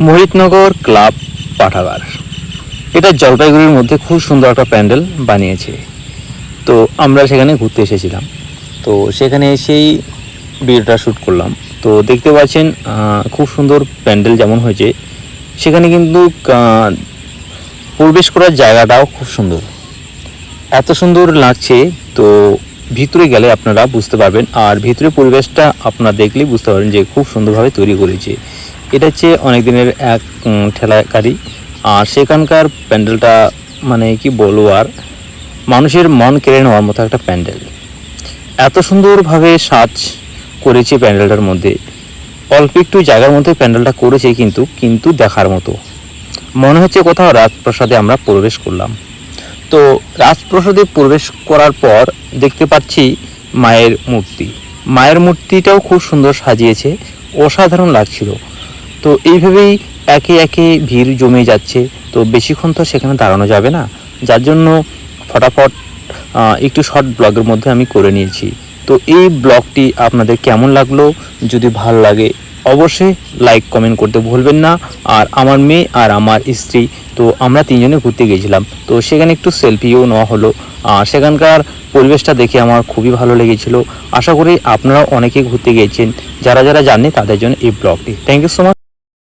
Mohitnagar club পাঠাগার, এটা জলপাইগুড়ির মধ্যে খুব সুন্দর একটা প্যান্ডেল বানিয়েছে। তো আমরা সেখানে ঘুরতে এসেছিলাম, তো সেখানে এসেই ভিডিওটা শ্যুট করলাম। তো দেখতে পাচ্ছেন খুব সুন্দর প্যান্ডেল যেমন হয়েছে, সেখানে কিন্তু প্রবেশ করার জায়গাটাও খুব সুন্দর, এত সুন্দর লাগছে। তো ভিতরে গেলে আপনারা বুঝতে পারবেন, আর ভিতরে পরিবেশটা আপনারা দেখলেই বুঝতে পারবেন যে খুব সুন্দরভাবে তৈরি করেছে। এটা হচ্ছে অনেক দিনের এক ঠেলাকারি, আর সেখানকার প্যান্ডেলটা মানে কি বলবো, আর মানুষের মন কেড়ে নেওয়ার মতো একটা প্যান্ডেল। এত সুন্দরভাবে সাজ করেছে প্যান্ডেলটার মধ্যে, অল্প একটু জায়গার মধ্যে প্যান্ডেলটা করেছে, কিন্তু দেখার মতো মনে হচ্ছে কোথাও রাজপ্রাসাদে আমরা প্রবেশ করলাম। তো রাজপ্রাসাদে প্রবেশ করার পর দেখতে পাচ্ছি মায়ের মূর্তিটাও খুব সুন্দর সাজিয়েছে, অসাধারণ লাগছিল। তো এইভাবেই একে একে ভিড় জমে যাচ্ছে। তো বেশিক্ষণ তো সেখানে দাঁড়ানো যাবে না, যার জন্য ফটাফট একটু শর্ট ব্লগের মধ্যে আমি করে নিয়েছি। তো এই ব্লগটি আপনাদের কেমন লাগলো, যদি ভালো লাগে অবশ্যই লাইক কমেন্ট করতে ভুলবেন না। আর আমার মেয়ে আর আমার স্ত্রী, তো আমরা তিনজনে ঘুরতে গিয়েছিলাম, তো সেখানে একটু সেলফিও নেওয়া হলো। আর সেখানকার পরিবেশটা দেখে আমার খুবই ভালো লেগেছিল। আশা করি আপনারাও অনেকেই ঘুরতে গিয়েছেন, যারা যারা জানেন তাদের জন্য এই ব্লগটি। Thank you so much.